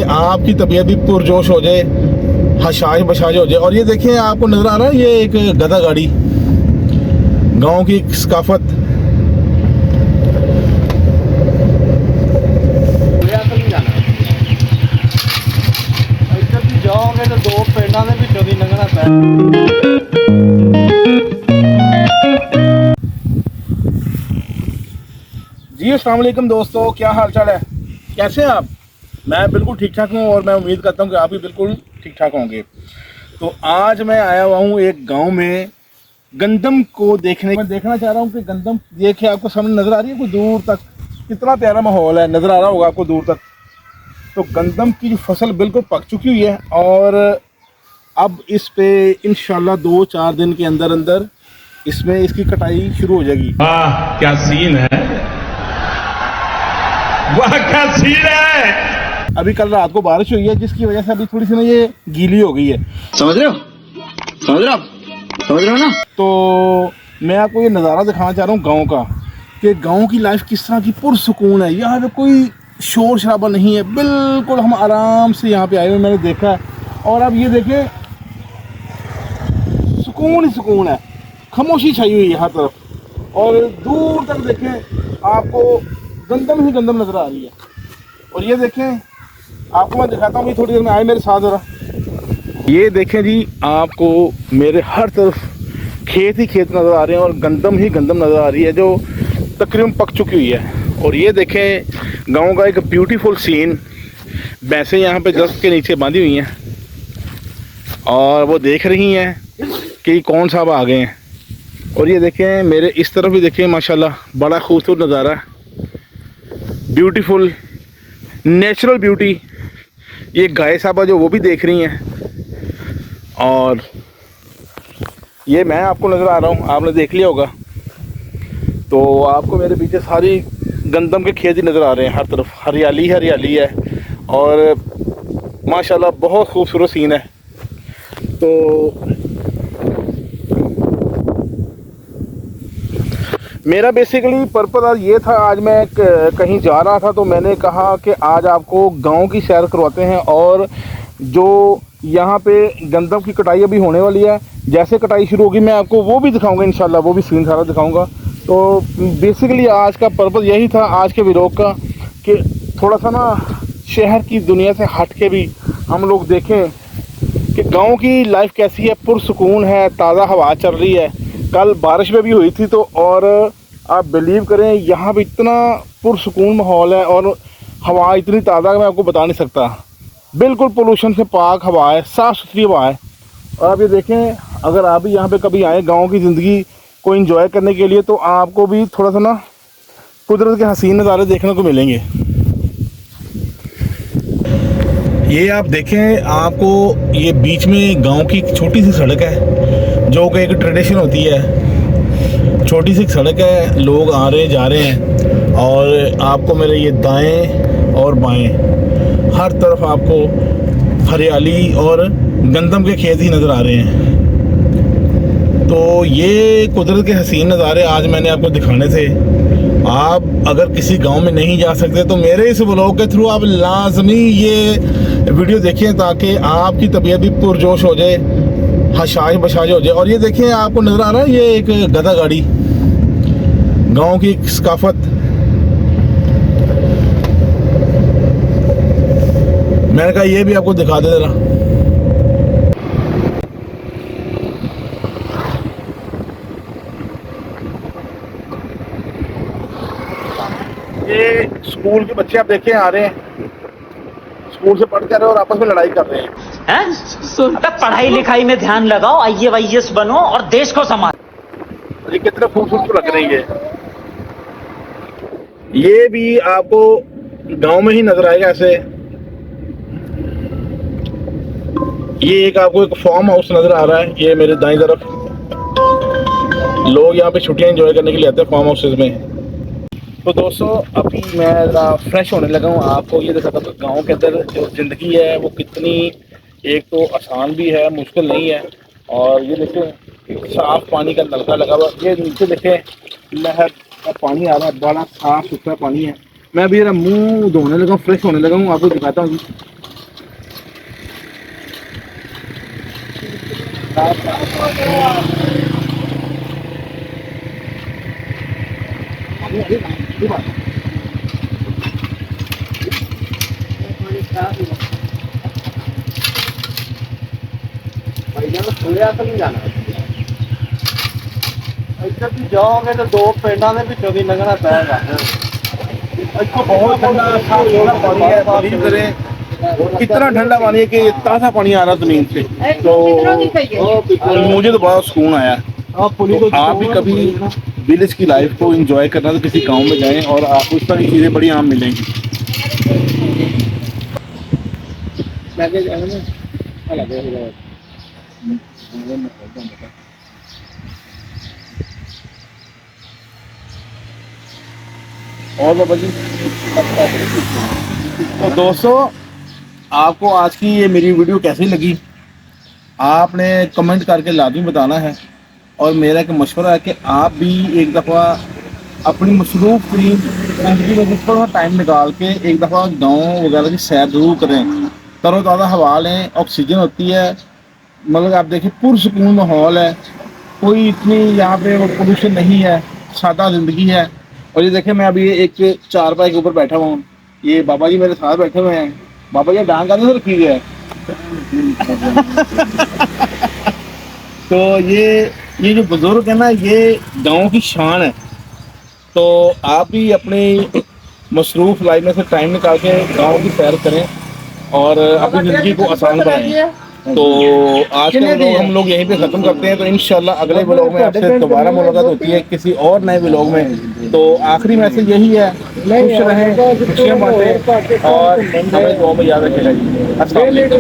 आपकी तबीयत भी पुरजोश हो जाए, हशाश बशाश हो जाए। और ये देखिए आपको नजर आ रहा है, ये एक गधा गाड़ी, गांव की सकाफत। जाओगे तो दो पिंडा के विचों दी लंघना पै। जी अस्सलाम वालेकुम दोस्तों, क्या हाल चाल है, कैसे हैं आप? मैं बिल्कुल ठीक ठाक हूँ और मैं उम्मीद करता हूँ कि आप भी बिल्कुल ठीक ठाक होंगे। तो आज मैं आया हुआ हूँ एक गांव में गंदम को देखने। मैं देखना चाह रहा हूँ कि गंदम देखिए, आपको सामने नज़र आ रही है कोई दूर तक, कितना प्यारा माहौल है, नज़र आ रहा होगा आपको दूर तक। तो गंदम की फसल बिल्कुल पक चुकी हुई है और अब इस पे इंशाल्लाह 2-4 दिन के अंदर अंदर इसमें इसकी कटाई शुरू हो जाएगी। वाह क्या सीन है, वाह क्या सीन है। अभी कल रात को बारिश हुई है जिसकी वजह से अभी थोड़ी सी ना ये गीली हो गई है, समझ रहे हो ना। तो मैं आपको ये नज़ारा दिखाना चाह रहा हूँ गांव का, कि गांव की लाइफ किस तरह की पुरसुकून है। यहाँ पे कोई शोर शराबा नहीं है, बिल्कुल हम आराम से यहाँ पे आए हुए, मैंने देखा है। और अब ये देखें, सुकून ही सुकून है, खामोशी छाई हुई है हर तरफ और दूर तक देखें आपको गंदम ही गंदम नज़र आ रही है। और ये देखें, आपको मैं दिखाता हूँ, थोड़ी देर में आए मेरे साथ ज़रा। ये देखें जी, आपको मेरे हर तरफ खेत ही खेत नज़र आ रहे हैं और गंदम ही गंदम नज़र आ रही है जो तकरीबन पक चुकी हुई है। और ये देखें गांव का एक ब्यूटीफुल सीन, भैंसें यहाँ पे दस्त के नीचे बांधी हुई हैं और वो देख रही हैं कि कौन सा अब आ गए हैं। और ये देखें मेरे इस तरफ भी देखें, माशाल्लाह बड़ा खूबसूरत नज़ारा, ब्यूटीफुल नेचुरल ब्यूटी। ये गाय साहबा जो वो भी देख रही हैं और ये मैं आपको नज़र आ रहा हूँ, आपने देख लिया होगा। तो आपको मेरे पीछे सारी गंदम के खेत ही नज़र आ रहे हैं, हर तरफ हरियाली हरियाली है और माशाल्लाह बहुत खूबसूरत सीन है। तो मेरा बेसिकली पर्पस आज ये था, आज मैं कहीं जा रहा था तो मैंने कहा कि आज आपको गांव की सैर करवाते हैं और जो यहाँ पे गंदम की कटाई अभी होने वाली है, जैसे कटाई शुरू होगी मैं आपको वो भी दिखाऊंगा इंशाल्लाह, वो भी सीन सारा दिखाऊंगा। तो बेसिकली आज का पर्पस यही था आज के व्लॉग का, कि थोड़ा सा ना शहर की दुनिया से हट के भी हम लोग देखें कि गांव की लाइफ कैसी है, पुरसुकून है, ताज़ा हवा चल रही है। कल बारिश में भी हुई थी तो, और आप बिलीव करें यहाँ भी इतना पुरसुकून माहौल है और हवा इतनी ताज़ा मैं आपको बता नहीं सकता। बिल्कुल पोल्यूशन से पाक हवा है, साफ़ सुथरी हवा है। और आप ये देखें, अगर आप भी यहाँ पे कभी आए गांव की ज़िंदगी को एंजॉय करने के लिए, तो आपको भी थोड़ा सा ना कुदरत के हसीन नज़ारे देखने को मिलेंगे। ये आप देखें, आपको ये बीच में गांव की एक छोटी सी सड़क है जो कि एक ट्रेडिशन होती है। छोटी सी सड़क है, लोग आ रहे हैं जा रहे हैं और आपको मेरे ये दाएं और बाएं हर तरफ आपको हरियाली और गंदम के खेत ही नज़र आ रहे हैं। तो ये कुदरत के हसीन नज़ारे आज मैंने आपको दिखाने थे। आप अगर किसी गांव में नहीं जा सकते तो मेरे इस व्लॉग के थ्रू आप लाजमी ये वीडियो देखें ताकि आपकी तबीयत भी पुरजोश हो जाए, हशाश बशाश हो जाए। और ये देखें आपको नज़र आ रहा है, ये एक गधा गाड़ी, गांव की सकाफत। मैंने कहा ये भी आपको दिखा दे जरा। ये स्कूल के बच्चे आप देखें आ रहे हैं, स्कूल से पढ़ के आ रहे हैं और आपस में लड़ाई कर रहे हैं। तब पढ़ाई लिखाई में ध्यान लगाओ, IAS बनो और देश को संभालो। ये कितना खूबसूरत लग रही है। ये भी आपको गांव में ही नजर आएगा ऐसे। ये एक आपको एक फार्म हाउस नजर आ रहा है, ये मेरे दाईं तरफ। लोग यहाँ पे छुट्टियां एंजॉय करने के लिए आते हैं फार्म हाउसेज में। तो दोस्तों अभी मैं फ्रेश होने लगा हूँ, आपको ये दिखाता हूँ गाँव के अंदर जो ज़िंदगी है वो कितनी, एक तो आसान भी है, मुश्किल नहीं है। और ये देखें साफ़ पानी का नलका लगा हुआ, ये नीचे देखें लहर का पानी आ रहा है, बड़ा साफ़ सुथरा पानी है। मैं अभी जरा मुँह धोने लगा हूँ, फ्रेश होने लगा हूँ, आपको दिखाता हूँ। ਇੱਥੇ ਵੀ ਜਾਓਗੇ ਤਾਂ ਦੋ ਪਿੰਡਾਂ ਦੇ ਵਿੱਚੋਂ ਦੀ ਲੰਘਣਾ ਪਏਗਾ। इसको बहुत ठंडा पानी है, बिलीव करें इतना ठंडा पानी है कि ताज़ा पानी आ रहा जमीन से, तो मुझे तो बड़ा सुकून आया। तो आप भी कभी विलेज की लाइफ को एंजॉय करना तो किसी गांव में जाएं और आपको इस तरह की चीज़ें बड़ी आम मिलेंगी। और बाबा जी, तो दोस्तों आपको आज की ये मेरी वीडियो कैसी लगी आपने कमेंट करके लाजमी बताना है। और मेरा एक मशवरा है कि आप भी एक दफ़ा अपनी मसरूफ़ तरीन ज़िंदगी में थोड़ा टाइम निकाल के एक दफ़ा गांव वगैरह की सैर ज़रूर करें। तरोताज़ा हवा लें, ऑक्सीजन होती है, मतलब आप देखिए पुरसुकून माहौल है, कोई इतनी यहाँ पे पोल्यूशन नहीं है, सादा ज़िंदगी है। और ये देखें मैं अभी एक चारपाई के ऊपर बैठा हुआ हूँ, ये बाबा जी मेरे साथ बैठे हुए हैं। बाबा जी डांग आने से रखी हुई है। तो ये जो बुजुर्ग है ना, ये गांव की शान है। तो आप भी अपनी मसरूफ लाइफ में से टाइम निकाल के गांव की सैर करें और अपनी ज़िंदगी को आसान बनाएं। तो आज का व्लॉग हम लोग यहीं पे ख़त्म करते हैं। तो इंशाल्लाह अगले व्लॉग में आपसे दोबारा मुलाकात होती है किसी और नए व्लॉग में। तो आखिरी मैसेज यही है, खुश रहें, खुशियाँ बांटें और हमें दुआ में याद रखेगा जी। अस्सलाम वालेकुम।